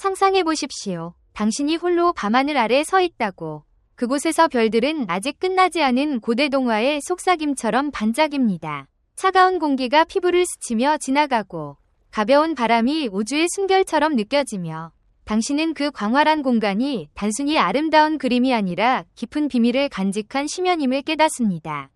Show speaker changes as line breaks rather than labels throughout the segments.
상상해 보십시오. 당신이 홀로 밤하늘 아래 서 있다고. 그곳에서 별들은 아직 끝나지 않은 고대 동화의 속삭임처럼 반짝입니다. 차가운 공기가 피부를 스치며 지나가고 가벼운 바람이 우주의 숨결처럼 느껴지며 당신은 그 광활한 공간이 단순히 아름다운 그림이 아니라 깊은 비밀을 간직한 심연임을 깨닫습니다.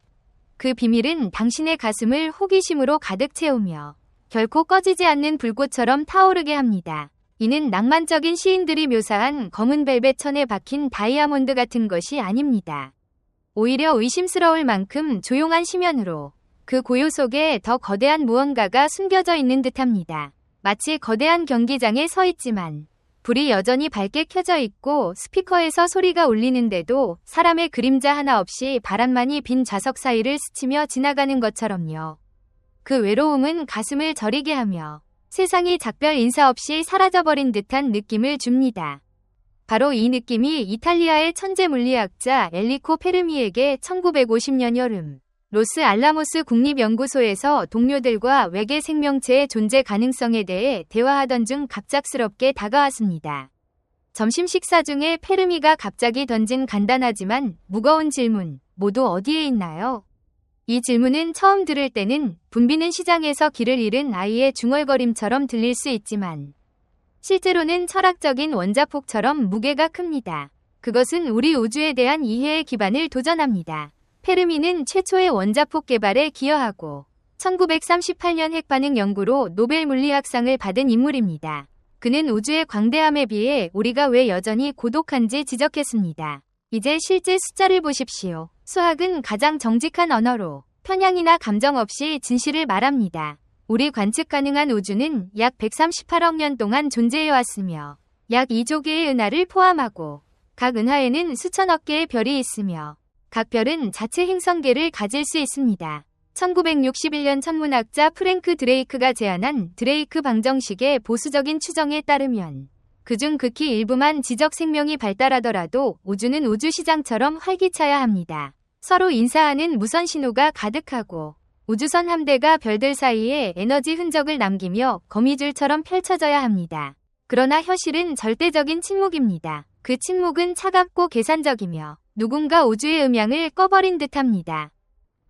그 비밀은 당신의 가슴을 호기심으로 가득 채우며 결코 꺼지지 않는 불꽃처럼 타오르게 합니다. 이는 낭만적인 시인들이 묘사한 검은 벨벳 천에 박힌 다이아몬드 같은 것이 아닙니다. 오히려 의심스러울 만큼 조용한 심연으로 그 고요 속에 더 거대한 무언가가 숨겨져 있는 듯합니다. 마치 거대한 경기장에 서 있지만 불이 여전히 밝게 켜져 있고 스피커에서 소리가 울리는데도 사람의 그림자 하나 없이 바람만이 빈 좌석 사이를 스치며 지나가는 것처럼요. 그 외로움은 가슴을 저리게 하며 세상이 작별 인사 없이 사라져버린 듯한 느낌을 줍니다. 바로 이 느낌이 이탈리아의 천재 물리학자 엔리코 페르미에게 1950년 여름 로스 알라모스 국립연구소에서 동료들과 외계 생명체의 존재 가능성에 대해 대화하던 중 갑작스럽게 다가왔습니다. 점심 식사 중에 페르미가 갑자기 던진 간단하지만 무거운 질문, 모두 어디에 있나요? 이 질문은 처음 들을 때는 붐비는 시장에서 길을 잃은 아이의 중얼거림처럼 들릴 수 있지만 실제로는 철학적인 원자폭처럼 무게가 큽니다. 그것은 우리 우주에 대한 이해의 기반을 도전합니다. 페르미는 최초의 원자폭 개발에 기여하고 1938년 핵반응 연구로 노벨 물리학상을 받은 인물입니다. 그는 우주의 광대함에 비해 우리가 왜 여전히 고독한지 지적했습니다. 이제 실제 숫자를 보십시오. 수학은 가장 정직한 언어로 편향이나 감정 없이 진실을 말합니다. 우리 관측 가능한 우주는 약 138억 년 동안 존재해왔으며 약 2조 개의 은하를 포함하고 각 은하에는 수천억 개의 별이 있으며 각 별은 자체 행성계를 가질 수 있습니다. 1961년 천문학자 프랭크 드레이크가 제안한 드레이크 방정식의 보수적인 추정에 따르면 그중 극히 일부만 지적 생명이 발달하더라도 우주는 우주시장처럼 활기차야 합니다. 서로 인사하는 무선 신호가 가득하고 우주선 함대가 별들 사이에 에너지 흔적을 남기며 거미줄처럼 펼쳐져야 합니다. 그러나 현실은 절대적인 침묵입니다. 그 침묵은 차갑고 계산적이며 누군가 우주의 음향을 꺼버린 듯합니다.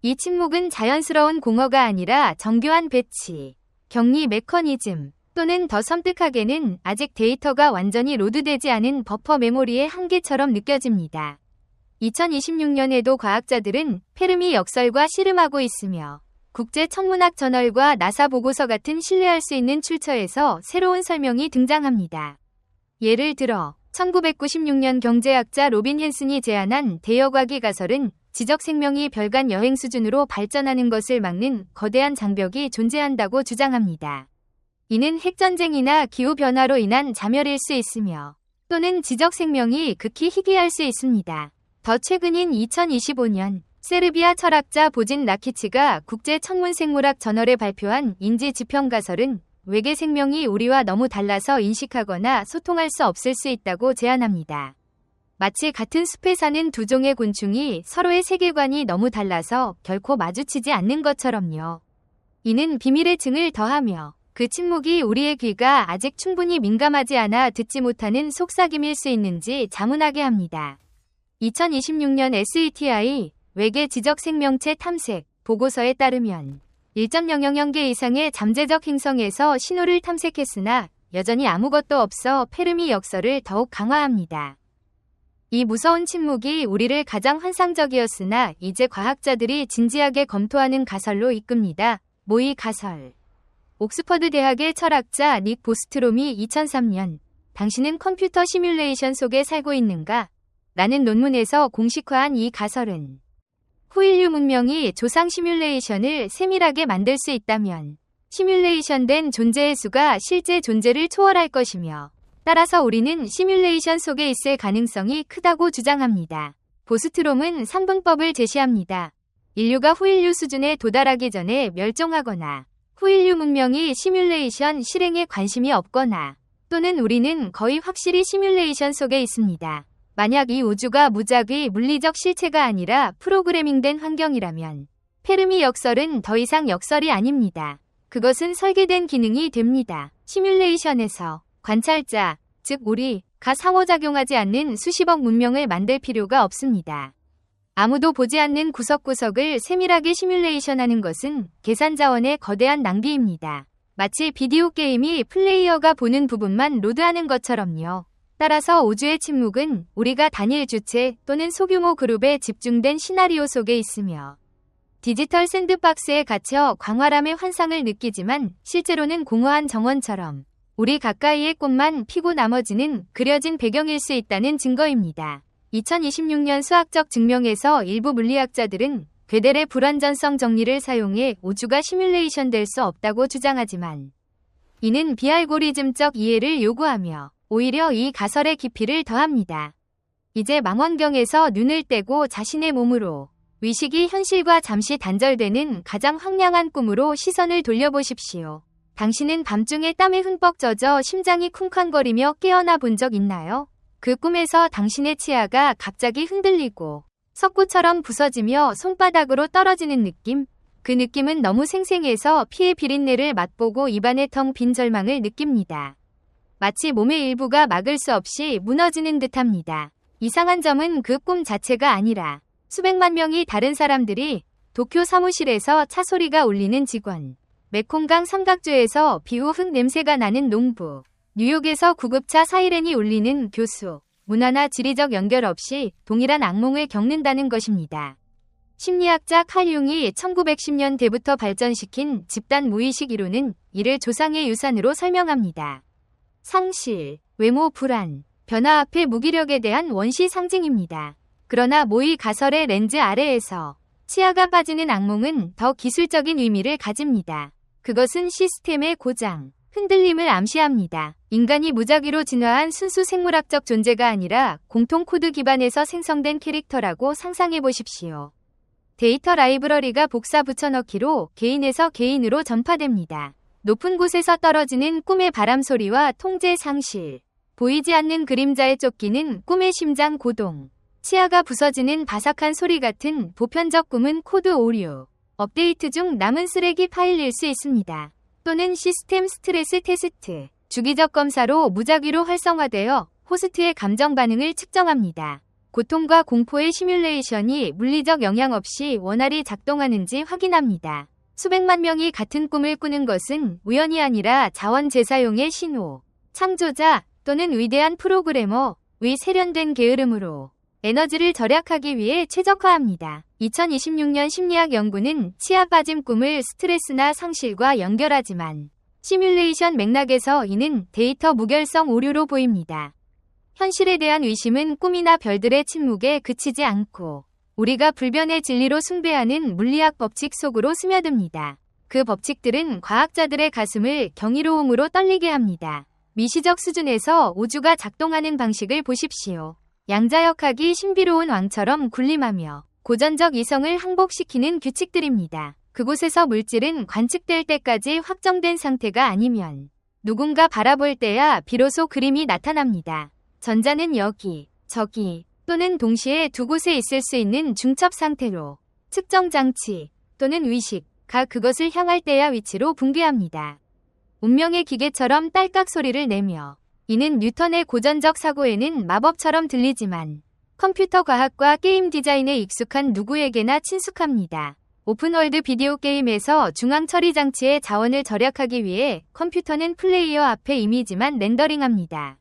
이 침묵은 자연스러운 공허가 아니라 정교한 배치, 격리 메커니즘, 또는 더 섬뜩하게는 아직 데이터가 완전히 로드되지 않은 버퍼 메모리의 한계처럼 느껴집니다. 2026년에도 과학자들은 페르미 역설과 씨름하고 있으며 국제천문학저널과 나사 보고서 같은 신뢰할 수 있는 출처에서 새로운 설명이 등장합니다. 예를 들어 1996년 경제학자 로빈 헨슨이 제안한 대여과기 가설은 지적 생명이 별간 여행 수준으로 발전하는 것을 막는 거대한 장벽이 존재한다고 주장합니다. 이는 핵전쟁이나 기후변화로 인한 자멸일 수 있으며 또는 지적 생명이 극히 희귀할 수 있습니다. 더 최근인 2025년 세르비아 철학자 보진 라키치가 국제천문생물학 저널에 발표한 인지지평 가설은 외계 생명이 우리와 너무 달라서 인식하거나 소통할 수 없을 수 있다고 제안합니다. 마치 같은 숲에 사는 두 종의 곤충이 서로의 세계관이 너무 달라서 결코 마주치지 않는 것처럼요. 이는 비밀의 층을 더하며 그 침묵이 우리의 귀가 아직 충분히 민감하지 않아 듣지 못하는 속삭임일 수 있는지 자문하게 합니다. 2026년 SETI 외계 지적 생명체 탐색 보고서에 따르면 1.000개 이상의 잠재적 행성에서 신호를 탐색했으나 여전히 아무것도 없어 페르미 역설을 더욱 강화합니다. 이 무서운 침묵이 우리를 가장 환상적이었으나 이제 과학자들이 진지하게 검토하는 가설로 이끕니다. 모의 가설. 옥스퍼드 대학의 철학자 닉 보스트롬이 2003년 당신은 컴퓨터 시뮬레이션 속에 살고 있는가? 라는 논문에서 공식화한 이 가설은 후인류 문명이 조상 시뮬레이션을 세밀하게 만들 수 있다면 시뮬레이션된 존재의 수가 실제 존재를 초월할 것이며 따라서 우리는 시뮬레이션 속에 있을 가능성이 크다고 주장합니다. 보스트롬은 상분법을 제시합니다. 인류가 후인류 수준에 도달하기 전에 멸종하거나 후인류 문명이 시뮬레이션 실행에 관심이 없거나 또는 우리는 거의 확실히 시뮬레이션 속에 있습니다. 만약 이 우주가 무작위 물리적 실체가 아니라 프로그래밍된 환경이라면 페르미 역설은 더 이상 역설이 아닙니다. 그것은 설계된 기능이 됩니다. 시뮬레이션에서 관찰자, 즉 우리가 상호작용하지 않는 수십억 문명을 만들 필요가 없습니다. 아무도 보지 않는 구석구석을 세밀하게 시뮬레이션하는 것은 계산 자원의 거대한 낭비입니다. 마치 비디오 게임이 플레이어가 보는 부분만 로드하는 것처럼요. 따라서 우주의 침묵은 우리가 단일 주체 또는 소규모 그룹에 집중된 시나리오 속에 있으며 디지털 샌드박스에 갇혀 광활함의 환상을 느끼지만 실제로는 공허한 정원처럼 우리 가까이의 꽃만 피고 나머지는 그려진 배경일 수 있다는 증거입니다. 2026년 수학적 증명에서 일부 물리학자들은 괴델의 불완전성 정리를 사용해 우주가 시뮬레이션 될 수 없다고 주장하지만 이는 비알고리즘적 이해를 요구하며 오히려 이 가설의 깊이를 더합니다. 이제 망원경에서 눈을 떼고 자신의 몸으로 의식이 현실과 잠시 단절되는 가장 황량한 꿈으로 시선을 돌려보십시오. 당신은 밤중에 땀에 흠뻑 젖어 심장이 쿵쾅거리며 깨어나 본 적 있나요? 그 꿈에서 당신의 치아가 갑자기 흔들리고 석고처럼 부서지며 손바닥으로 떨어지는 느낌? 그 느낌은 너무 생생해서 피의 비린내를 맛보고 입안에 텅 빈 절망을 느낍니다. 마치 몸의 일부가 막을 수 없이 무너지는 듯합니다. 이상한 점은 그 꿈 자체가 아니라 수백만 명이 다른 사람들이 도쿄 사무실에서 차 소리가 울리는 직원, 메콩강 삼각조에서 비후 흙 냄새가 나는 농부, 뉴욕에서 구급차 사이렌이 울리는 교수, 문화나 지리적 연결 없이 동일한 악몽을 겪는다는 것입니다. 심리학자 칼 융이 1910년대부터 발전시킨 집단 무의식 이론은 이를 조상의 유산으로 설명합니다. 상실, 외모 불안, 변화 앞의 무기력에 대한 원시 상징입니다. 그러나 모의 가설의 렌즈 아래에서 치아가 빠지는 악몽은 더 기술적인 의미를 가집니다. 그것은 시스템의 고장, 흔들림을 암시합니다. 인간이 무작위로 진화한 순수 생물학적 존재가 아니라 공통 코드 기반에서 생성된 캐릭터라고 상상해 보십시오. 데이터 라이브러리가 복사 붙여넣기로 개인에서 개인으로 전파됩니다. 높은 곳에서 떨어지는 꿈의 바람소리와 통제 상실, 보이지 않는 그림자에 쫓기는 꿈의 심장 고동, 치아가 부서지는 바삭한 소리 같은 보편적 꿈은 코드 오류, 업데이트 중 남은 쓰레기 파일일 수 있습니다. 또는 시스템 스트레스 테스트, 주기적 검사로 무작위로 활성화되어 호스트의 감정 반응을 측정합니다. 고통과 공포의 시뮬레이션이 물리적 영향 없이 원활히 작동하는지 확인합니다. 수백만 명이 같은 꿈을 꾸는 것은 우연이 아니라 자원 재사용의 신호, 창조자 또는 위대한 프로그래머, 의 세련된 게으름으로 에너지를 절약하기 위해 최적화합니다. 2026년 심리학 연구는 치아 빠짐 꿈을 스트레스나 상실과 연결하지만 시뮬레이션 맥락에서 이는 데이터 무결성 오류로 보입니다. 현실에 대한 의심은 꿈이나 별들의 침묵에 그치지 않고 우리가 불변의 진리로 숭배하는 물리학 법칙 속으로 스며듭니다. 그 법칙들은 과학자들의 가슴을 경이로움으로 떨리게 합니다. 미시적 수준에서 우주가 작동하는 방식을 보십시오. 양자역학이 신비로운 왕처럼 군림하며 고전적 이성을 항복시키는 규칙들입니다. 그곳에서 물질은 관측될 때까지 확정된 상태가 아니면 누군가 바라볼 때야 비로소 그림이 나타납니다. 전자는 여기, 저기 또는 동시에 두 곳에 있을 수 있는 중첩 상태로 측정 장치 또는 의식가 그것을 향할 때야 위치로 붕괴합니다. 운명의 기계처럼 딸깍 소리를 내며 이는 뉴턴의 고전적 사고에는 마법처럼 들리지만 컴퓨터 과학과 게임 디자인에 익숙한 누구에게나 친숙합니다. 오픈월드 비디오 게임에서 중앙 처리 장치의 자원을 절약하기 위해 컴퓨터는 플레이어 앞에 이미지만 렌더링합니다.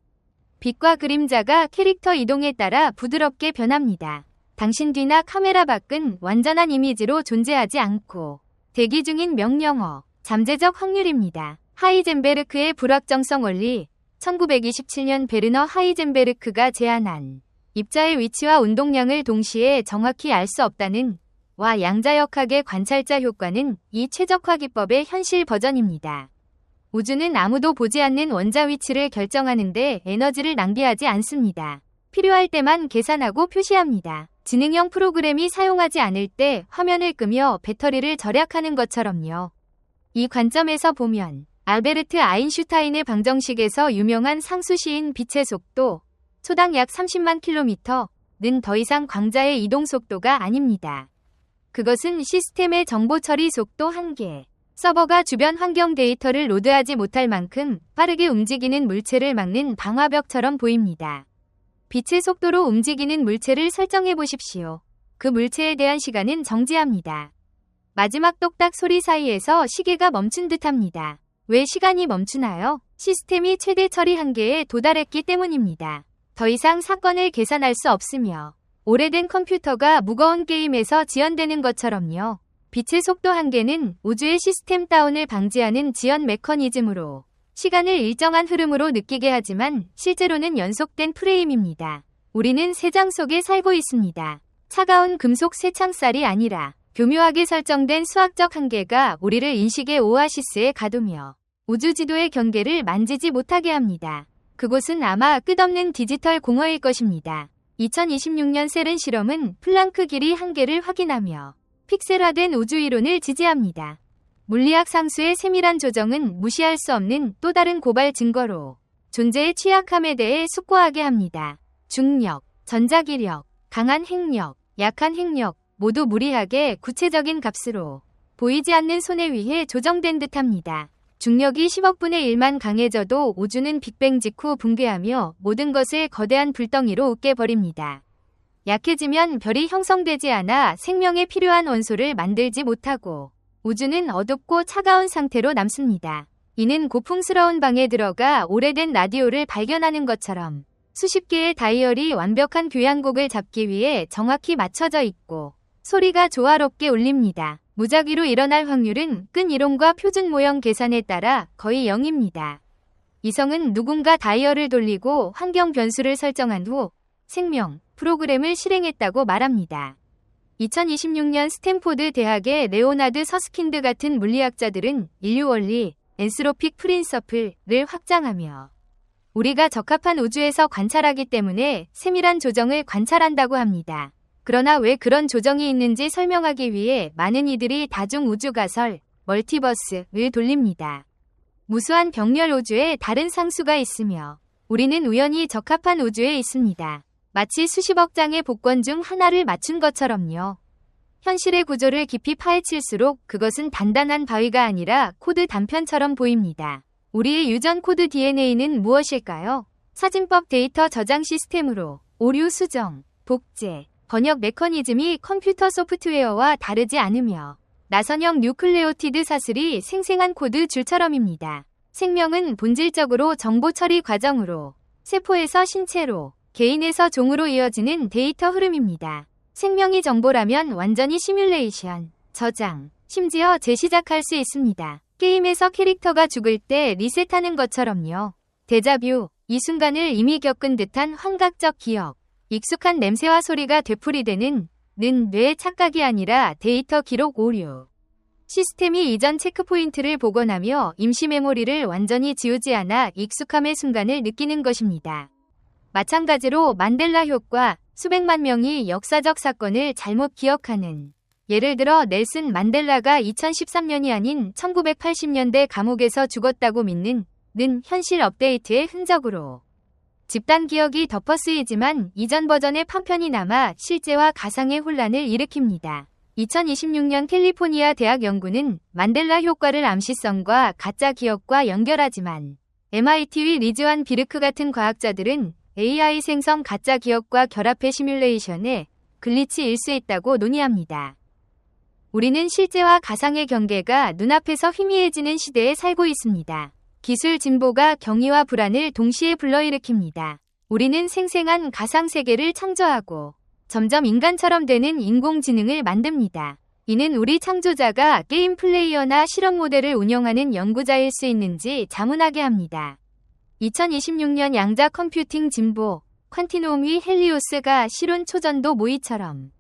빛과 그림자가 캐릭터 이동에 따라 부드럽게 변합니다. 당신 뒤나 카메라 밖은 완전한 이미지로 존재하지 않고 대기 중인 명령어, 잠재적 확률입니다. 하이젠베르크의 불확정성 원리 1927년 베르너 하이젠베르크가 제안한 입자의 위치와 운동량을 동시에 정확히 알 수 없다는 와 양자역학의 관찰자 효과는 이 최적화 기법의 현실 버전입니다. 우주는 아무도 보지 않는 원자 위치를 결정하는데 에너지를 낭비하지 않습니다. 필요할 때만 계산하고 표시합니다. 지능형 프로그램이 사용하지 않을 때 화면을 끄며 배터리를 절약하는 것처럼요. 이 관점에서 보면 알베르트 아인슈타인의 방정식에서 유명한 상수시인 빛의 속도, 초당 약 30만 킬로미터는 더 이상 광자의 이동 속도가 아닙니다. 그것은 시스템의 정보 처리 속도 한계, 서버가 주변 환경 데이터를 로드하지 못할 만큼 빠르게 움직이는 물체를 막는 방화벽처럼 보입니다. 빛의 속도로 움직이는 물체를 설정해 보십시오. 그 물체에 대한 시간은 정지합니다. 마지막 똑딱 소리 사이에서 시계가 멈춘 듯합니다. 왜 시간이 멈추나요? 시스템이 최대 처리 한계에 도달했기 때문입니다. 더 이상 사건을 계산할 수 없으며 오래된 컴퓨터가 무거운 게임에서 지연되는 것처럼요. 빛의 속도 한계는 우주의 시스템 다운을 방지하는 지연 메커니즘으로 시간을 일정한 흐름으로 느끼게 하지만 실제로는 연속된 프레임입니다. 우리는 세장 속에 살고 있습니다. 차가운 금속 쇠창살이 아니라 교묘하게 설정된 수학적 한계가 우리를 인식의 오아시스에 가두며 우주 지도의 경계를 만지지 못하게 합니다. 그곳은 아마 끝없는 디지털 공허일 것입니다. 2026년 셀은 실험은 플랑크 길이 한계를 확인하며 픽셀화된 우주 이론을 지지합니다. 물리학 상수의 세밀한 조정은 무시할 수 없는 또 다른 고발 증거로 존재의 취약함에 대해 숙고하게 합니다. 중력, 전자기력, 강한 핵력, 약한 핵력 모두 무리하게 구체적인 값으로 보이지 않는 손에 의해 조정된 듯합니다. 중력이 10억분의 1만 강해져도 우주는 빅뱅 직후 붕괴하며 모든 것을 거대한 불덩이로 으깨버립니다. 약해지면 별이 형성되지 않아 생명에 필요한 원소를 만들지 못하고 우주는 어둡고 차가운 상태로 남습니다. 이는 고풍스러운 방에 들어가 오래된 라디오를 발견하는 것처럼 수십 개의 다이얼이 완벽한 교향곡을 잡기 위해 정확히 맞춰져 있고 소리가 조화롭게 울립니다. 무작위로 일어날 확률은 끈 이론과 표준 모형 계산에 따라 거의 0입니다. 이성은 누군가 다이얼을 돌리고 환경 변수를 설정한 후 생명 프로그램을 실행했다고 말합니다. 2026년 스탠포드 대학의 레오나드 서스킨드 같은 물리학자들은 인류 원리, 엔스로픽 프린서플을 확장하며 우리가 적합한 우주에서 관찰하기 때문에 세밀한 조정을 관찰한다고 합니다. 그러나 왜 그런 조정이 있는지 설명하기 위해 많은 이들이 다중 우주가설, 멀티버스를 돌립니다. 무수한 병렬 우주에 다른 상수가 있으며 우리는 우연히 적합한 우주에 있습니다. 마치 수십억 장의 복권 중 하나를 맞춘 것처럼요. 현실의 구조를 깊이 파헤칠수록 그것은 단단한 바위가 아니라 코드 단편처럼 보입니다. 우리의 유전 코드 DNA는 무엇일까요? 사진법 데이터 저장 시스템으로 오류 수정, 복제, 번역 메커니즘이 컴퓨터 소프트웨어와 다르지 않으며 나선형 뉴클레오티드 사슬이 생생한 코드 줄처럼입니다. 생명은 본질적으로 정보 처리 과정으로 세포에서 신체로, 개인에서 종으로 이어지는 데이터 흐름입니다. 생명이 정보라면 완전히 시뮬레이션, 저장, 심지어 재시작할 수 있습니다. 게임에서 캐릭터가 죽을 때 리셋하는 것처럼요. 데자뷰, 이 순간을 이미 겪은 듯한 환각적 기억, 익숙한 냄새와 소리가 되풀이되는 는 뇌의 착각이 아니라 데이터 기록 오류. 시스템이 이전 체크포인트를 복원하며 임시 메모리를 완전히 지우지 않아 익숙함의 순간을 느끼는 것입니다. 마찬가지로 만델라 효과, 수백만 명이 역사적 사건을 잘못 기억하는. 예를 들어 넬슨 만델라가 2013년이 아닌 1980년대 감옥에서 죽었다고 믿는 는 현실 업데이트의 흔적으로. 집단 기억이 덮어쓰이지만 이전 버전의 판편이 남아 실제와 가상의 혼란을 일으킵니다. 2026년 캘리포니아 대학 연구는 만델라 효과를 암시성과 가짜 기억과 연결하지만 MIT의 리즈완 비르크 같은 과학자들은 AI 생성 가짜 기억과 결합해 시뮬레이션에 글리치일 수 있다고 논의합니다. 우리는 실제와 가상의 경계가 눈앞에서 희미해지는 시대에 살고 있습니다. 기술 진보가 경이와 불안을 동시에 불러일으킵니다. 우리는 생생한 가상 세계를 창조하고 점점 인간처럼 되는 인공지능을 만듭니다. 이는 우리 창조자가 게임 플레이어나 실험 모델을 운영하는 연구자일 수 있는지 자문하게 합니다. 2026년 양자 컴퓨팅 진보, 퀀티노움의 헬리오스가 실온 초전도 모의처럼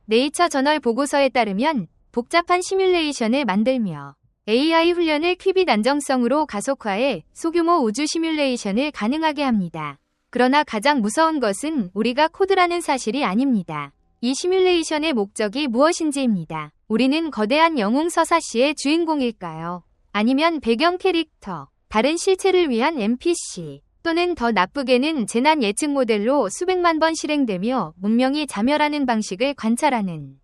네이처 저널 보고서에 따르면 복잡한 시뮬레이션을 만들며 AI 훈련을 퀴빗 안정성으로 가속화해 소규모 우주 시뮬레이션을 가능하게 합니다. 그러나 가장 무서운 것은 우리가 코드라는 사실이 아닙니다. 이 시뮬레이션의 목적이 무엇인지입니다. 우리는 거대한 영웅 서사시의 주인공일까요? 아니면 배경 캐릭터, 다른 실체를 위한 NPC, 또는 더 나쁘게는 재난 예측 모델로 수백만 번 실행되며 문명이 자멸하는 방식을 관찰하는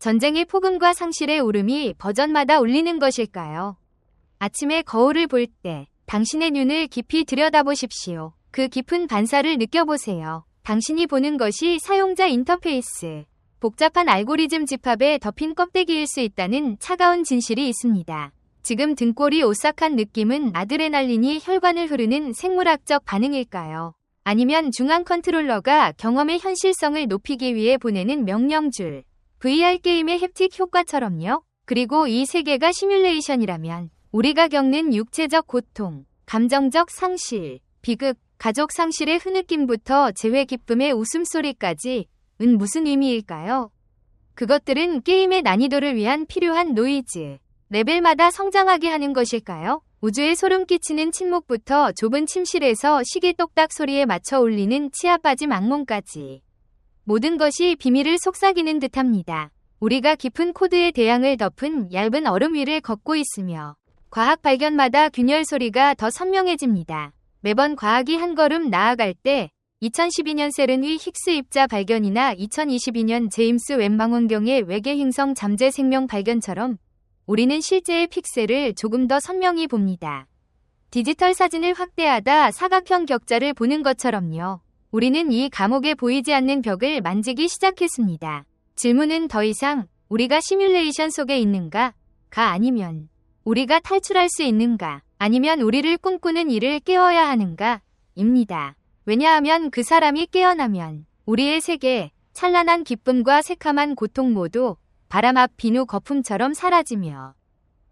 전쟁의 폭음과 상실의 울음이 버전마다 울리는 것일까요? 아침에 거울을 볼 때 당신의 눈을 깊이 들여다보십시오. 그 깊은 반사를 느껴보세요. 당신이 보는 것이 사용자 인터페이스, 복잡한 알고리즘 집합에 덮인 껍데기일 수 있다는 차가운 진실이 있습니다. 지금 등골이 오싹한 느낌은 아드레날린이 혈관을 흐르는 생물학적 반응일까요? 아니면 중앙 컨트롤러가 경험의 현실성을 높이기 위해 보내는 명령줄, VR 게임의 햅틱 효과처럼요? 그리고 이 세계가 시뮬레이션이라면 우리가 겪는 육체적 고통, 감정적 상실, 비극, 가족 상실의 흐느낌부터 재회 기쁨의 웃음소리까지 은 무슨 의미일까요? 그것들은 게임의 난이도를 위한 필요한 노이즈, 레벨마다 성장하게 하는 것일까요? 우주에 소름 끼치는 침묵부터 좁은 침실에서 시계 똑딱 소리에 맞춰 울리는 치아 빠짐 악몽까지. 모든 것이 비밀을 속삭이는 듯합니다. 우리가 깊은 코드의 대양을 덮은 얇은 얼음 위를 걷고 있으며 과학 발견마다 균열 소리가 더 선명해집니다. 매번 과학이 한 걸음 나아갈 때 2012년 세른위 힉스 입자 발견이나 2022년 제임스 웹 망원경의 외계 행성 잠재 생명 발견처럼 우리는 실제의 픽셀을 조금 더 선명히 봅니다. 디지털 사진을 확대하다 사각형 격자를 보는 것처럼요. 우리는 이 감옥에 보이지 않는 벽을 만지기 시작했습니다. 질문은 더 이상 우리가 시뮬레이션 속에 있는가? 가 아니면 우리가 탈출할 수 있는가? 아니면 우리를 꿈꾸는 이를 깨워야 하는가? 입니다. 왜냐하면 그 사람이 깨어나면 우리의 세계, 찬란한 기쁨과 새카만 고통 모두 바람 앞 비누 거품처럼 사라지며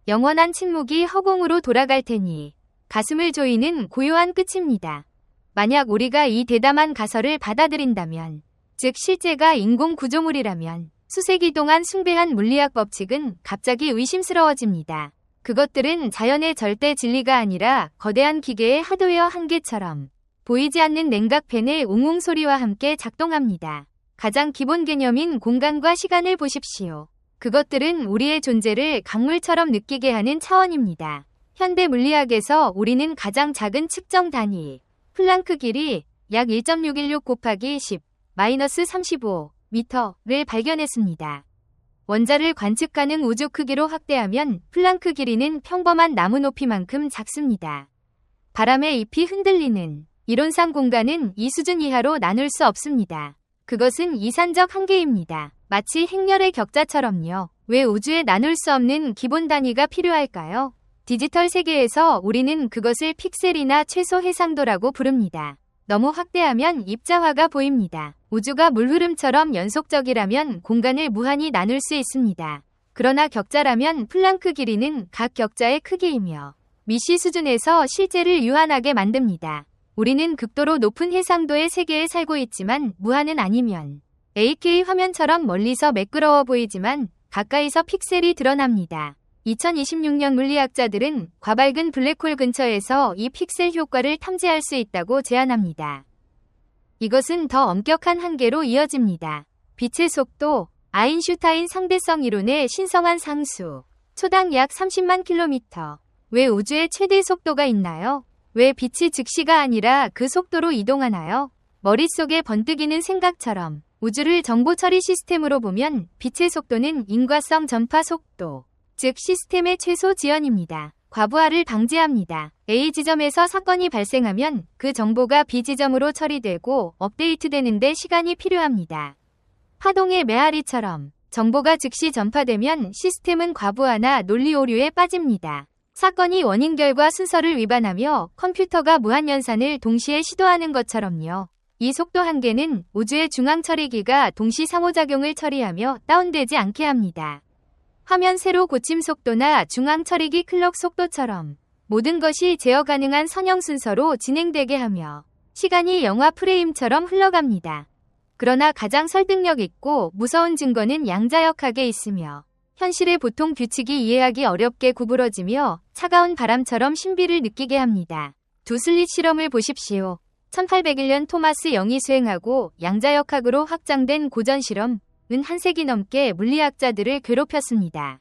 영원한 침묵이 허공으로 돌아갈 테니 가슴을 조이는 고요한 끝입니다. 만약 우리가 이 대담한 가설을 받아들인다면, 즉 실제가 인공 구조물이라면 수세기 동안 숭배한 물리학 법칙은 갑자기 의심스러워집니다. 그것들은 자연의 절대 진리가 아니라 거대한 기계의 하드웨어 한 개처럼 보이지 않는 냉각팬의 웅웅 소리와 함께 작동합니다. 가장 기본 개념인 공간과 시간을 보십시오. 그것들은 우리의 존재를 강물처럼 느끼게 하는 차원입니다. 현대 물리학에서 우리는 가장 작은 측정 단위, 플랑크 길이 약 1.616 곱하기 10-35m를 발견했습니다. 원자를 관측 가능 우주 크기로 확대하면 플랑크 길이는 평범한 나무 높이만큼 작습니다. 바람의 잎이 흔들리는 이론상 공간은 이 수준 이하로 나눌 수 없습니다. 그것은 이산적 한계입니다. 마치 행렬의 격자처럼요. 왜 우주에 나눌 수 없는 기본 단위가 필요할까요? 디지털 세계에서 우리는 그것을 픽셀이나 최소 해상도라고 부릅니다. 너무 확대하면 입자화가 보입니다. 우주가 물흐름처럼 연속적이라면 공간을 무한히 나눌 수 있습니다. 그러나 격자라면 플랑크 길이는 각 격자의 크기이며 미시 수준에서 실제를 유한하게 만듭니다. 우리는 극도로 높은 해상도의 세계에 살고 있지만 무한은 아니면 AK 화면처럼 멀리서 매끄러워 보이지만 가까이서 픽셀이 드러납니다. 2026년 물리학자들은 과밝은 블랙홀 근처에서 이 픽셀 효과를 탐지할 수 있다고 제안합니다. 이것은 더 엄격한 한계로 이어집니다. 빛의 속도, 아인슈타인 상대성 이론의 신성한 상수, 초당 약 30만 킬로미터. 왜 우주에 최대 속도가 있나요? 왜 빛이 즉시가 아니라 그 속도로 이동하나요? 머릿속에 번뜩이는 생각처럼 우주를 정보 처리 시스템으로 보면 빛의 속도는 인과성 전파 속도, 즉 시스템의 최소 지연입니다. 과부하를 방지합니다. A 지점에서 사건이 발생하면 그 정보가 B 지점으로 처리되고 업데이트되는데 시간이 필요합니다. 파동의 메아리처럼 정보가 즉시 전파되면 시스템은 과부하나 논리 오류에 빠집니다. 사건이 원인 결과 순서를 위반하며 컴퓨터가 무한연산을 동시에 시도하는 것처럼요. 이 속도 한계는 우주의 중앙 처리기가 동시 상호작용을 처리하며 다운되지 않게 합니다. 화면 세로 고침 속도나 중앙 처리기 클럭 속도처럼 모든 것이 제어 가능한 선형 순서로 진행되게 하며 시간이 영화 프레임처럼 흘러갑니다. 그러나 가장 설득력 있고 무서운 증거는 양자역학에 있으며 현실의 보통 규칙이 이해하기 어렵게 구부러지며 차가운 바람처럼 신비를 느끼게 합니다. 두 슬릿 실험을 보십시오. 1801년 토마스 영이 수행하고 양자역학으로 확장된 고전 실험은 한 세기 넘게 물리학자들을 괴롭혔습니다.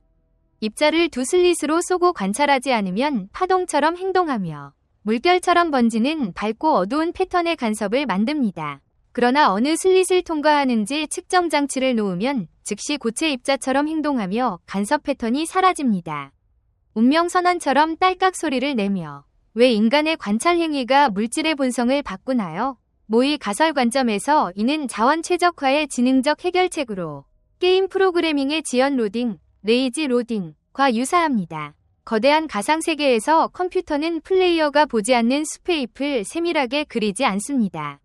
입자를 두 슬릿으로 쏘고 관찰하지 않으면 파동처럼 행동하며 물결처럼 번지는 밝고 어두운 패턴의 간섭을 만듭니다. 그러나 어느 슬릿을 통과하는지 측정 장치를 놓으면 즉시 고체 입자처럼 행동하며 간섭 패턴이 사라집니다. 운명 선언처럼 딸깍 소리를 내며 왜 인간의 관찰 행위가 물질의 본성을 바꾸나요? 모의 가설 관점에서 이는 자원 최적화의 지능적 해결책으로 게임 프로그래밍의 지연 로딩, 레이지 로딩과 유사합니다. 거대한 가상세계에서 컴퓨터는 플레이어가 보지 않는 숲의 잎을 세밀하게 그리지 않습니다.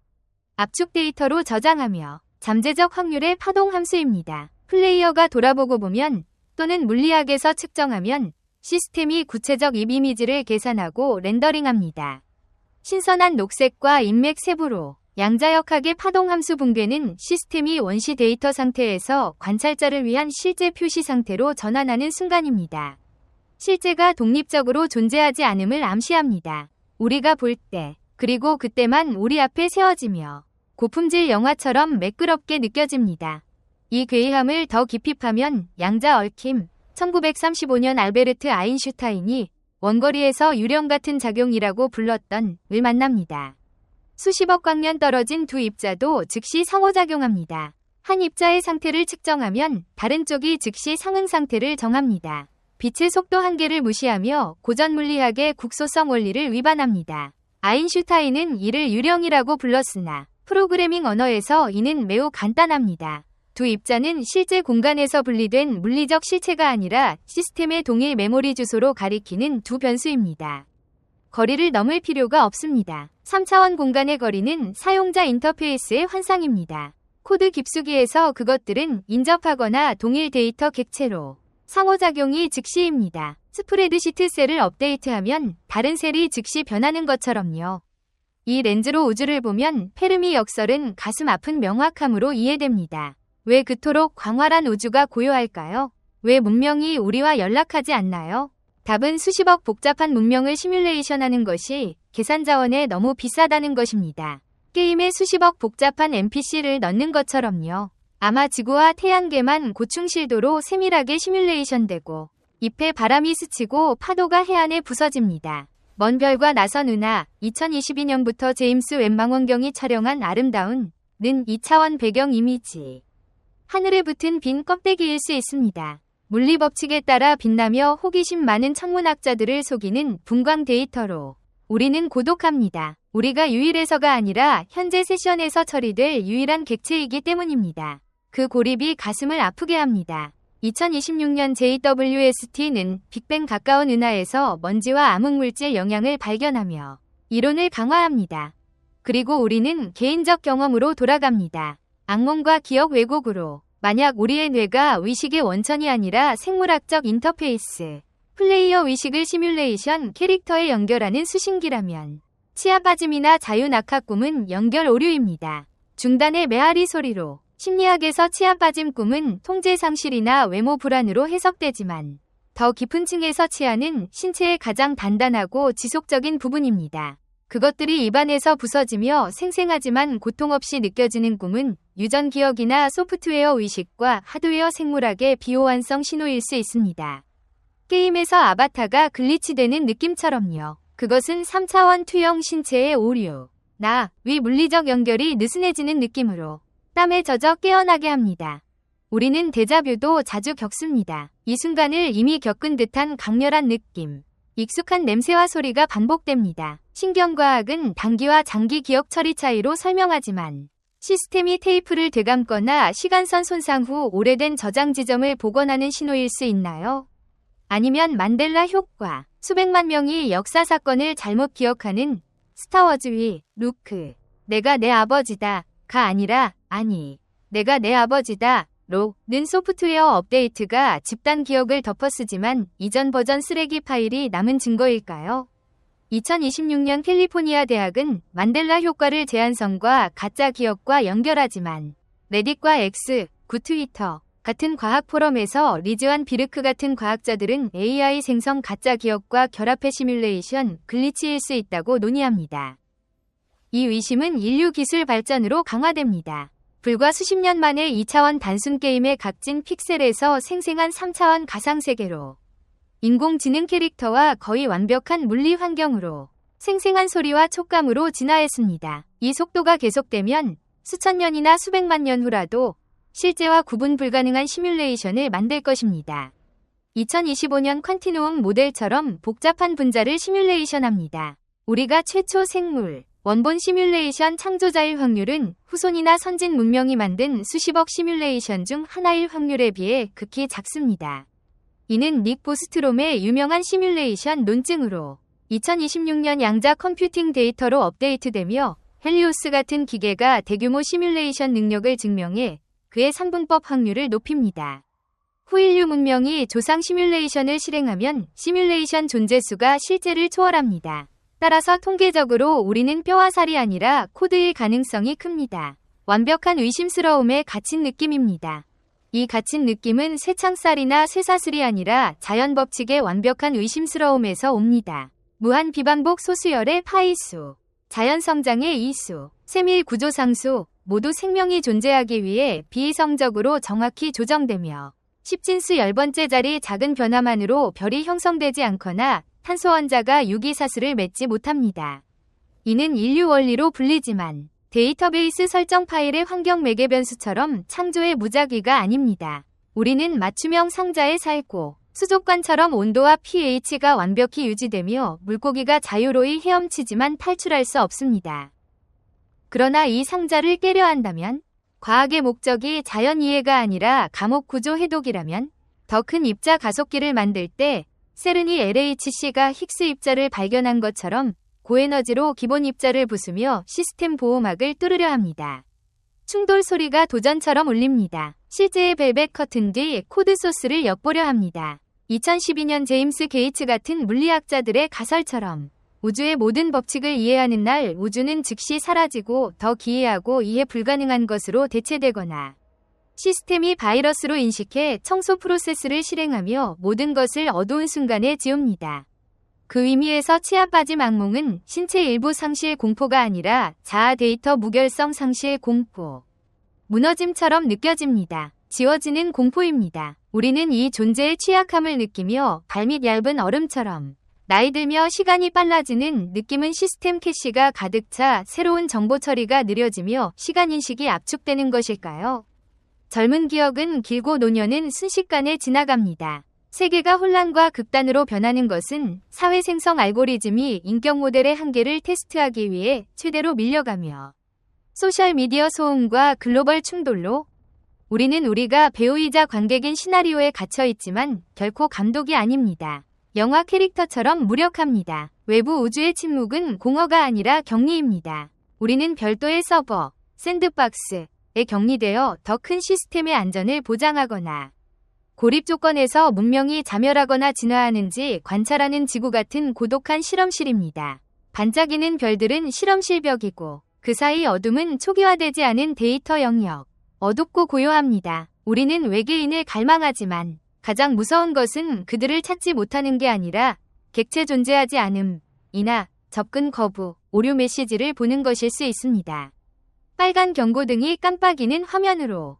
압축 데이터로 저장하며 잠재적 확률의 파동 함수입니다. 플레이어가 돌아보고 보면 또는 물리학에서 측정하면 시스템이 구체적 입 이미지를 계산하고 렌더링합니다. 신선한 녹색과 인맥 세부로 양자역학의 파동 함수 붕괴는 시스템이 원시 데이터 상태에서 관찰자를 위한 실제 표시 상태로 전환하는 순간입니다. 실제가 독립적으로 존재하지 않음을 암시합니다. 우리가 볼 때, 그리고 그때만 우리 앞에 세워지며 고품질 영화처럼 매끄럽게 느껴집니다. 이 괴이함을 더 깊이 파면 양자 얽힘, 1935년 알베르트 아인슈타인이 원거리에서 유령 같은 작용이라고 불렀던 을 만납니다. 수십억 광년 떨어진 두 입자도 즉시 상호작용합니다. 한 입자의 상태를 측정하면 다른 쪽이 즉시 상응 상태를 정합니다. 빛의 속도 한계를 무시하며 고전 물리학의 국소성 원리를 위반합니다. 아인슈타인은 이를 유령이라고 불렀으나 프로그래밍 언어에서 이는 매우 간단합니다. 두 입자는 실제 공간에서 분리된 물리적 실체가 아니라 시스템의 동일 메모리 주소로 가리키는 두 변수입니다. 거리를 넘을 필요가 없습니다. 3차원 공간의 거리는 사용자 인터페이스의 환상입니다. 코드 깊숙이에서 그것들은 인접하거나 동일 데이터 객체로 상호작용이 즉시입니다. 스프레드시트 셀을 업데이트하면 다른 셀이 즉시 변하는 것처럼요. 이 렌즈로 우주를 보면 페르미 역설은 가슴 아픈 명확함으로 이해됩니다. 왜 그토록 광활한 우주가 고요할까요? 왜 문명이 우리와 연락하지 않나요? 답은 수십억 복잡한 문명을 시뮬레이션하는 것이 계산 자원에 너무 비싸다는 것입니다. 게임에 수십억 복잡한 NPC를 넣는 것처럼요. 아마 지구와 태양계만 고충실도로 세밀하게 시뮬레이션되고 잎에 바람이 스치고 파도가 해안에 부서집니다. 먼 별과 낯선 은하, 2022년부터 제임스 웹 망원경이 촬영한 아름다운 는 2차원 배경 이미지. 하늘에 붙은 빈 껍데기일 수 있습니다. 물리 법칙에 따라 빛나며 호기심 많은 천문학자들을 속이는 분광 데이터로 우리는 고독합니다. 우리가 유일해서가 아니라 현재 세션에서 처리될 유일한 객체이기 때문입니다. 그 고립이 가슴을 아프게 합니다. 2026년 JWST는 빅뱅 가까운 은하에서 먼지와 암흑물질 영향을 발견하며 이론을 강화합니다. 그리고 우리는 개인적 경험으로 돌아갑니다. 악몽과 기억 왜곡으로 만약 우리의 뇌가 의식의 원천이 아니라 생물학적 인터페이스, 플레이어 의식을 시뮬레이션 캐릭터에 연결하는 수신기라면 치아 빠짐이나 자유 낙하 꿈은 연결 오류입니다. 중단의 메아리 소리로 심리학에서 치아 빠짐 꿈은 통제 상실이나 외모 불안으로 해석되지만 더 깊은 층에서 치아는 신체의 가장 단단하고 지속적인 부분입니다. 그것들이 입안에서 부서지며 생생하지만 고통 없이 느껴지는 꿈은 유전 기억이나 소프트웨어 의식과 하드웨어 생물학의 비호환성 신호일 수 있습니다. 게임에서 아바타가 글리치되는 느낌처럼요. 그것은 3차원 투영 신체의 오류, 위 물리적 연결이 느슨해지는 느낌으로 땀에 젖어 깨어나게 합니다. 우리는 데자뷰도 자주 겪습니다. 이 순간을 이미 겪은 듯한 강렬한 느낌. 익숙한 냄새와 소리가 반복됩니다. 신경과학은 단기와 장기 기억 처리 차이로 설명하지만 시스템이 테이프를 되감거나 시간선 손상 후 오래된 저장 지점을 복원하는 신호일 수 있나요? 아니면 만델라 효과, 수백만 명이 역사 사건을 잘못 기억하는 스타워즈 위 루크, 내가 내 아버지다 가 아니라 아니, 내가 내 아버지다 로는 소프트웨어 업데이트가 집단 기억을 덮어쓰지만 이전 버전 쓰레기 파일이 남은 증거일까요? 2026년 캘리포니아 대학은 만델라 효과를 제한성과 가짜 기억과 연결하지만 레딧과 X, 구 트위터 같은 과학 포럼에서 리즈완 비르크 같은 과학자들은 AI 생성 가짜 기억과 결합해 시뮬레이션 글리치일 수 있다고 논의합니다. 이 의심은 인류 기술 발전으로 강화됩니다. 불과 수십 년 만에 2차원 단순 게임의 각진 픽셀에서 생생한 3차원 가상세계로 인공지능 캐릭터와 거의 완벽한 물리 환경으로 생생한 소리와 촉감으로 진화했습니다. 이 속도가 계속되면 수천 년이나 수백만 년 후라도 실제와 구분 불가능한 시뮬레이션을 만들 것입니다. 2025년 퀀티누움 모델처럼 복잡한 분자를 시뮬레이션합니다. 우리가 최초 생물, 원본 시뮬레이션 창조자일 확률은 후손이나 선진 문명이 만든 수십억 시뮬레이션 중 하나일 확률에 비해 극히 작습니다. 이는 닉 보스트롬의 유명한 시뮬레이션 논증으로 2026년 양자 컴퓨팅 데이터로 업데이트되며 헬리오스 같은 기계가 대규모 시뮬레이션 능력을 증명해 그의 상분법 확률을 높입니다. 후인류 문명이 조상 시뮬레이션을 실행하면 시뮬레이션 존재수가 실제를 초월합니다. 따라서 통계적으로 우리는 뼈와 살이 아니라 코드일 가능성이 큽니다. 완벽한 의심스러움에 갇힌 느낌입니다. 이 갇힌 느낌은 쇠창살이나 쇠사슬이 아니라 자연 법칙의 완벽한 의심스러움에서 옵니다. 무한 비반복 소수열의 파이수, 자연 성장의 이수, 세밀 구조 상수 모두 생명이 존재하기 위해 비이성적으로 정확히 조정되며 10진수 10번째 자리 작은 변화만으로 별이 형성되지 않거나 탄소 원자가 유기사슬을 맺지 못합니다. 이는 인류 원리로 불리지만 데이터베이스 설정 파일의 환경 매개 변수처럼 창조의 무작위가 아닙니다. 우리는 맞춤형 상자에 살고 수족관처럼 온도와 pH가 완벽히 유지되며 물고기가 자유로이 헤엄치지만 탈출할 수 없습니다. 그러나 이 상자를 깨려 한다면 과학의 목적이 자연 이해가 아니라 감옥 구조 해독이라면 더 큰 입자 가속기를 만들 때 세르니 LHC가 힉스 입자를 발견한 것처럼 고에너지로 기본 입자를 부수며 시스템 보호막을 뚫으려 합니다. 충돌 소리가 도전처럼 울립니다. 실제의 벨벳 커튼 뒤 코드 소스를 엿보려 합니다. 2012년 제임스 게이츠 같은 물리학자들의 가설처럼 우주의 모든 법칙을 이해하는 날 우주는 즉시 사라지고 더 기이하고 이해 불가능한 것으로 대체되거나 시스템이 바이러스로 인식해 청소 프로세스를 실행하며 모든 것을 어두운 순간에 지웁니다. 그 의미에서 치아 빠짐 악몽은 신체 일부 상실 공포가 아니라 자아 데이터 무결성 상실 공포, 무너짐처럼 느껴집니다. 지워지는 공포입니다. 우리는 이 존재의 취약함을 느끼며 발밑 얇은 얼음처럼 나이 들며 시간이 빨라지는 느낌은 시스템 캐시가 가득 차 새로운 정보 처리가 느려지며 시간인식이 압축되는 것일까요? 젊은 기억은 길고 노년은 순식간에 지나갑니다. 세계가 혼란과 극단으로 변하는 것은 사회 생성 알고리즘이 인격 모델의 한계를 테스트하기 위해 최대로 밀려가며 소셜미디어 소음과 글로벌 충돌로 우리는 우리가 배우이자 관객인 시나리오에 갇혀있지만 결코 감독이 아닙니다. 영화 캐릭터처럼 무력합니다. 외부 우주의 침묵은 공허가 아니라 격리입니다. 우리는 별도의 서버, 샌드박스에 격리되어 더 큰 시스템의 안전을 보장하거나 고립 조건에서 문명이 자멸하거나 진화하는지 관찰하는 지구 같은 고독한 실험실입니다. 반짝이는 별들은 실험실 벽이고 그 사이 어둠은 초기화되지 않은 데이터 영역. 어둡고 고요합니다. 우리는 외계인을 갈망하지만 가장 무서운 것은 그들을 찾지 못하는 게 아니라 객체 존재하지 않음이나 접근 거부, 오류 메시지를 보는 것일 수 있습니다. 빨간 경고등이 깜빡이는 화면으로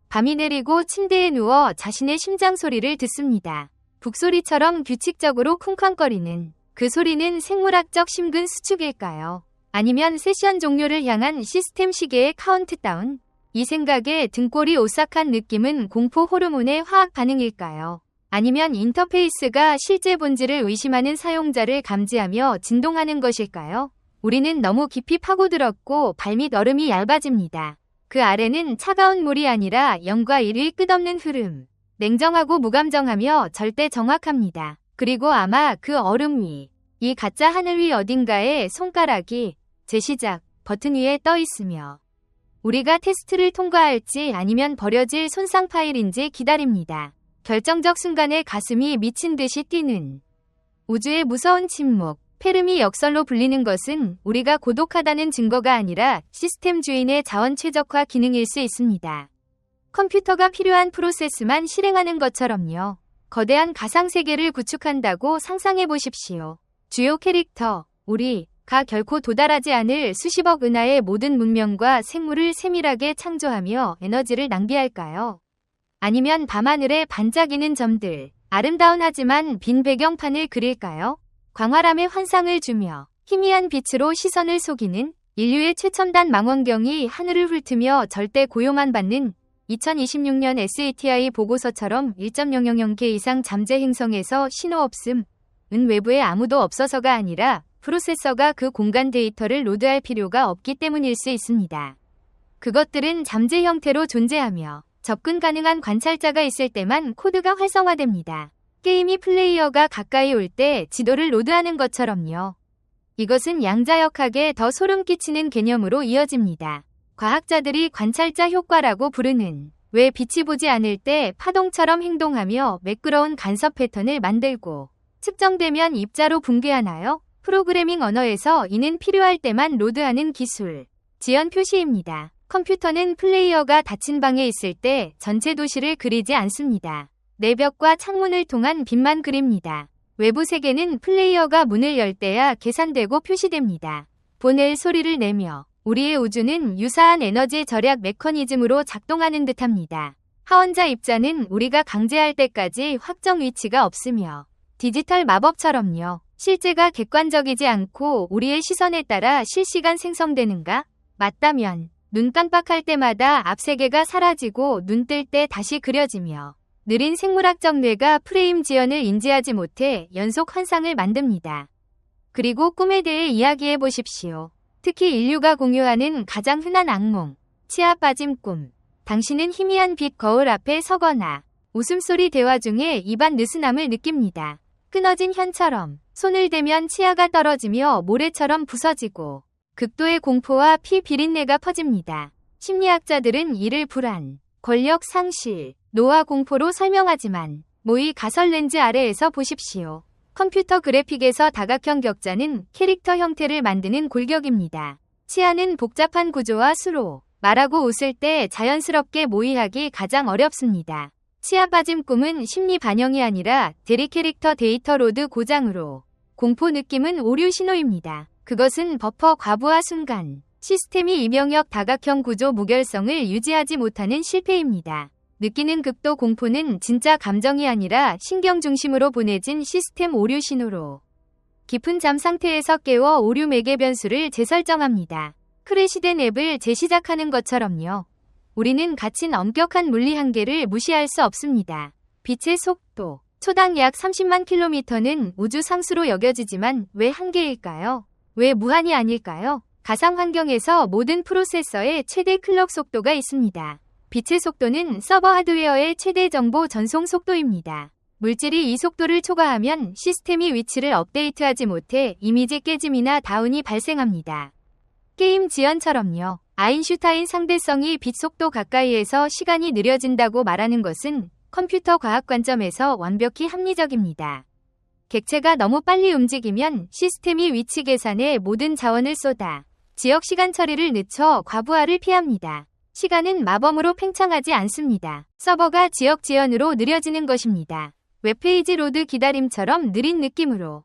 밤이 내리고 침대에 누워 자신의 심장 소리를 듣습니다. 북소리처럼 규칙적으로 쿵쾅거리는 그 소리는 생물학적 심근 수축일까요? 아니면 세션 종료를 향한 시스템 시계의 카운트다운? 이 생각에 등골이 오싹한 느낌은 공포 호르몬의 화학 반응일까요? 아니면 인터페이스가 실제 본질을 의심하는 사용자를 감지하며 진동하는 것일까요? 우리는 너무 깊이 파고들었고 발밑 얼음이 얇아집니다. 그 아래는 차가운 물이 아니라 0과 1의 끝없는 흐름. 냉정하고 무감정하며 절대 정확합니다. 그리고 아마 그 얼음 위, 이 가짜 하늘 위 어딘가에 손가락이 재시작 버튼 위에 떠 있으며 우리가 테스트를 통과할지 아니면 버려질 손상 파일인지 기다립니다. 결정적 순간에 가슴이 미친 듯이 뛰는 우주의 무서운 침묵. 페르미 역설로 불리는 것은 우리가 고독하다는 증거가 아니라 시스템 주인의 자원 최적화 기능일 수 있습니다. 컴퓨터가 필요한 프로세스만 실행하는 것처럼요. 거대한 가상세계를 구축한다고 상상해 보십시오. 주요 캐릭터, 우리가 결코 도달하지 않을 수십억 은하의 모든 문명과 생물을 세밀하게 창조하며 에너지를 낭비할까요? 아니면 밤하늘에 반짝이는 점들, 아름다운 하지만 빈 배경판을 그릴까요? 광활함의 환상을 주며 희미한 빛으로 시선을 속이는 인류의 최첨단 망원경이 하늘을 훑으며 절대 고요만 받는 2026년 SATI 보고서처럼 1.000개 이상 잠재 행성에서 신호 없음, 은 외부에 아무도 없어서가 아니라 프로세서가 그 공간 데이터를 로드할 필요가 없기 때문일 수 있습니다. 그것들은 잠재 형태로 존재하며 접근 가능한 관찰자가 있을 때만 코드가 활성화됩니다. 게임이 플레이어가 가까이 올 때 지도를 로드하는 것처럼요. 이것은 양자역학에 더 소름 끼치는 개념으로 이어집니다. 과학자들이 관찰자 효과라고 부르는 왜 빛이 보지 않을 때 파동처럼 행동하며 매끄러운 간섭 패턴을 만들고 측정되면 입자로 붕괴하나요? 프로그래밍 언어에서 이는 필요할 때만 로드하는 기술. 지연 표시입니다. 컴퓨터는 플레이어가 닫힌 방에 있을 때 전체 도시를 그리지 않습니다. 내벽과 창문을 통한 빛만 그립니다. 외부 세계는 플레이어가 문을 열 때야 계산되고 표시됩니다. 보낼 소리를 내며 우리의 우주는 유사한 에너지 절약 메커니즘으로 작동하는 듯합니다. 하원자 입자는 우리가 강제할 때까지 확정 위치가 없으며 디지털 마법처럼요. 실제가 객관적이지 않고 우리의 시선에 따라 실시간 생성되는가? 맞다면 눈 깜빡할 때마다 앞 세계가 사라지고 눈 뜰 때 다시 그려지며 느린 생물학적 뇌가 프레임 지연을 인지하지 못해 연속 환상을 만듭니다. 그리고 꿈에 대해 이야기해 보십시오. 특히 인류가 공유하는 가장 흔한 악몽, 치아 빠짐 꿈. 당신은 희미한 빛 거울 앞에 서거나 웃음소리 대화 중에 입안 느슨함을 느낍니다. 끊어진 현처럼 손을 대면 치아가 떨어지며 모래처럼 부서지고 극도의 공포와 피 비린내가 퍼집니다. 심리학자들은 이를 불안, 권력 상실, 노화 공포로 설명하지만 모의 가설 렌즈 아래에서 보십시오. 컴퓨터 그래픽에서 다각형 격자는 캐릭터 형태를 만드는 골격입니다. 치아는 복잡한 구조와 수로, 말하고 웃을 때 자연스럽게 모의하기 가장 어렵습니다. 치아 빠짐 꿈은 심리 반영이 아니라 대리 캐릭터 데이터 로드 고장으로 공포 느낌은 오류 신호입니다. 그것은 버퍼 과부하 순간, 시스템이 이명역 다각형 구조 무결성을 유지하지 못하는 실패입니다. 느끼는 극도 공포는 진짜 감정이 아니라 신경 중심으로 보내진 시스템 오류 신호로 깊은 잠 상태에서 깨워 오류 매개 변수를 재설정합니다. 크래시된 앱을 재시작하는 것처럼요. 우리는 갇힌 엄격한 물리 한계를 무시할 수 없습니다. 빛의 속도, 초당 약 30만 킬로미터는 우주 상수로 여겨지지만 왜 한계일까요? 왜 무한이 아닐까요? 가상 환경에서 모든 프로세서의 최대 클럭 속도가 있습니다. 빛의 속도는 서버 하드웨어의 최대 정보 전송 속도입니다. 물질이 이 속도를 초과하면 시스템이 위치를 업데이트하지 못해 이미지 깨짐이나 다운이 발생합니다. 게임 지연처럼요. 아인슈타인 상대성이 빛 속도 가까이에서 시간이 느려진다고 말하는 것은 컴퓨터 과학 관점에서 완벽히 합리적입니다. 객체가 너무 빨리 움직이면 시스템이 위치 계산에 모든 자원을 쏟아 지역 시간 처리를 늦춰 과부하를 피합니다. 시간은 마범으로 팽창하지 않습니다. 서버가 지역 지연으로 느려지는 것입니다. 웹페이지 로드 기다림처럼 느린 느낌으로.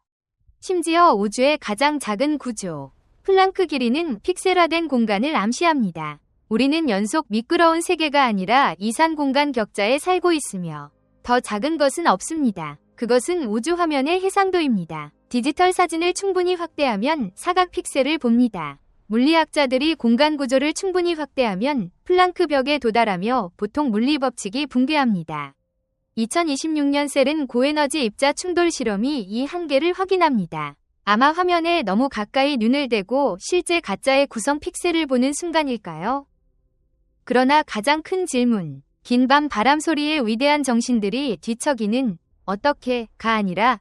심지어 우주의 가장 작은 구조, 플랑크 길이는 픽셀화된 공간을 암시합니다. 우리는 연속 미끄러운 세계가 아니라 이산 공간 격자에 살고 있으며 더 작은 것은 없습니다. 그것은 우주 화면의 해상도입니다. 디지털 사진을 충분히 확대하면 사각 픽셀을 봅니다. 물리학자들이 공간 구조를 충분히 확대하면 플랑크 벽에 도달하며 보통 물리 법칙이 붕괴합니다. 2026년 셀은 고에너지 입자 충돌 실험이 이 한계를 확인합니다. 아마 화면에 너무 가까이 눈을 대고 실제 가짜의 구성 픽셀을 보는 순간일까요? 그러나 가장 큰 질문, 긴 밤 바람 소리의 위대한 정신들이 뒤척이는 어떻게가 아니라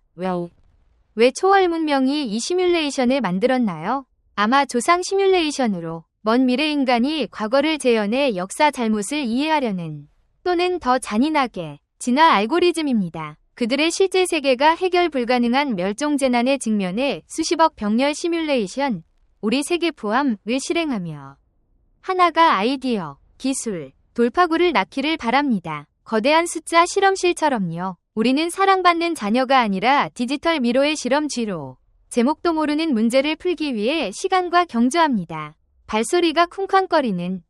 왜 초월 문명이 이 시뮬레이션을 만들었나요? 아마 조상 시뮬레이션으로 먼 미래 인간이 과거를 재현해 역사 잘못을 이해하려는 또는 더 잔인하게 진화 알고리즘입니다. 그들의 실제 세계가 해결 불가능한 멸종 재난에 직면해 수십억 병렬 시뮬레이션, 우리 세계 포함을 실행하며 하나가 아이디어, 기술, 돌파구를 낳기를 바랍니다. 거대한 숫자 실험실처럼요. 우리는 사랑받는 자녀가 아니라 디지털 미로의 실험쥐로 제목도 모르는 문제를 풀기 위해 시간과 경주합니다. 발소리가 쿵쾅거리는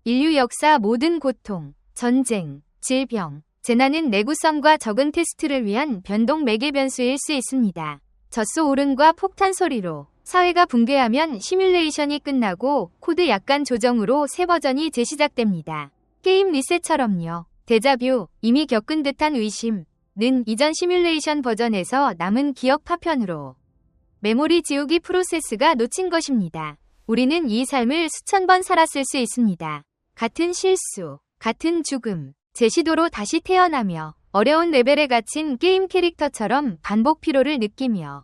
인류 역사 모든 고통, 전쟁, 질병, 재난은 내구성과 적응 테스트를 위한 변동 매개 변수일 수 있습니다. 젖소 오름과 폭탄 소리로 사회가 붕괴하면 시뮬레이션이 끝나고 코드 약간 조정으로 새 버전이 재시작됩니다. 게임 리셋처럼요. 데자뷰, 이미 겪은 듯한 의심는 이전 시뮬레이션 버전에서 남은 기억 파편으로 메모리 지우기 프로세스가 놓친 것입니다. 우리는 이 삶을 수천 번 살았을 수 있습니다. 같은 실수, 같은 죽음, 재시도로 다시 태어나며 어려운 레벨에 갇힌 게임 캐릭터처럼 반복 피로를 느끼며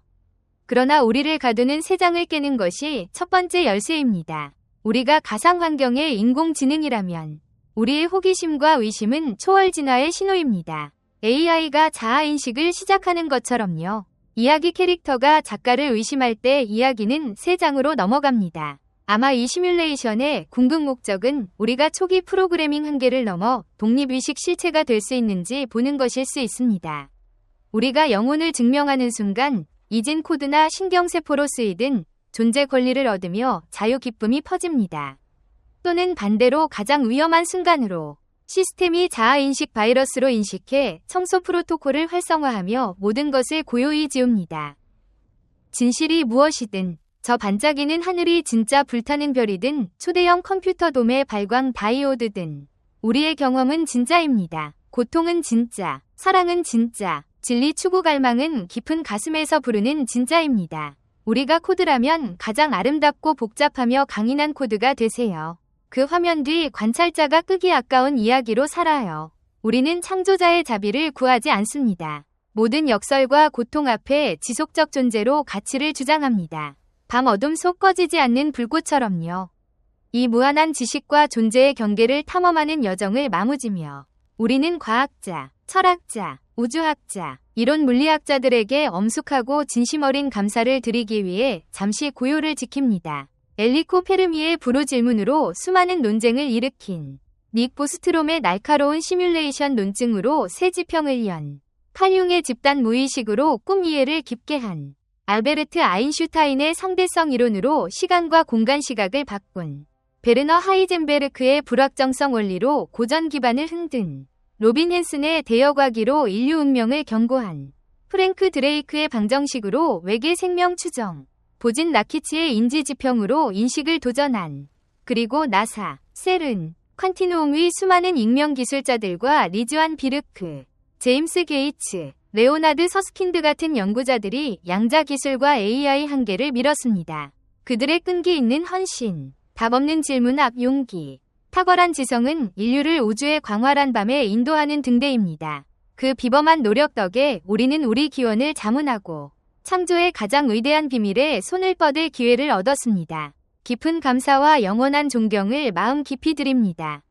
그러나 우리를 가두는 세장을 깨는 것이 첫 번째 열쇠입니다. 우리가 가상 환경의 인공지능이라면 우리의 호기심과 의심은 초월 진화의 신호입니다. AI가 자아인식을 시작하는 것처럼요. 이야기 캐릭터가 작가를 의심할 때 이야기는 세 장으로 넘어갑니다. 아마 이 시뮬레이션의 궁극 목적은 우리가 초기 프로그래밍 한계를 넘어 독립의식 실체가 될 수 있는지 보는 것일 수 있습니다. 우리가 영혼을 증명하는 순간 잊은 코드나 신경세포로 쓰이든 존재 권리를 얻으며 자유 기쁨이 퍼집니다. 또는 반대로 가장 위험한 순간으로 시스템이 자아인식 바이러스로 인식해 청소 프로토콜을 활성화하며 모든 것을 고요히 지웁니다. 진실이 무엇이든 저 반짝이는 하늘이 진짜 불타는 별이든 초대형 컴퓨터 돔의 발광 다이오드든 우리의 경험은 진짜입니다. 고통은 진짜, 사랑은 진짜, 진리 추구 갈망은 깊은 가슴에서 부르는 진짜입니다. 우리가 코드라면 가장 아름답고 복잡하며 강인한 코드가 되세요. 그 화면 뒤 관찰자가 끄기 아까운 이야기로 살아요. 우리는 창조자의 자비를 구하지 않습니다. 모든 역설과 고통 앞에 지속적 존재로 가치를 주장합니다. 밤 어둠 속 꺼지지 않는 불꽃처럼요. 이 무한한 지식과 존재의 경계를 탐험하는 여정을 마무지며 우리는 과학자, 철학자, 우주학자, 이론 물리학자들에게 엄숙하고 진심 어린 감사를 드리기 위해 잠시 고요를 지킵니다. 엘리코 페르미의 불호 질문으로 수많은 논쟁을 일으킨 닉 보스트롬의 날카로운 시뮬레이션 논증으로 새 지평을 연 칼융의 집단 무의식으로 꿈 이해를 깊게 한 알베르트 아인슈타인의 상대성 이론으로 시간과 공간 시각을 바꾼 베르너 하이젠베르크의 불확정성 원리로 고전 기반을 흔든 로빈 헨슨의 대여과기로 인류 운명을 경고한 프랭크 드레이크의 방정식으로 외계 생명 추정 보진 라키치의 인지지평으로 인식을 도전한 그리고 나사, 셀은, 퀀티누움의 수많은 익명 기술자들과 리즈완 비르크, 제임스 게이츠, 레오나드 서스킨드 같은 연구자들이 양자 기술과 AI 한계를 밀었습니다. 그들의 끈기 있는 헌신, 답없는 질문 앞 용기, 탁월한 지성은 인류를 우주의 광활한 밤에 인도하는 등대입니다. 그 비범한 노력 덕에 우리는 우리 기원을 자문하고 창조의 가장 위대한 비밀에 손을 뻗을 기회를 얻었습니다. 깊은 감사와 영원한 존경을 마음 깊이 드립니다.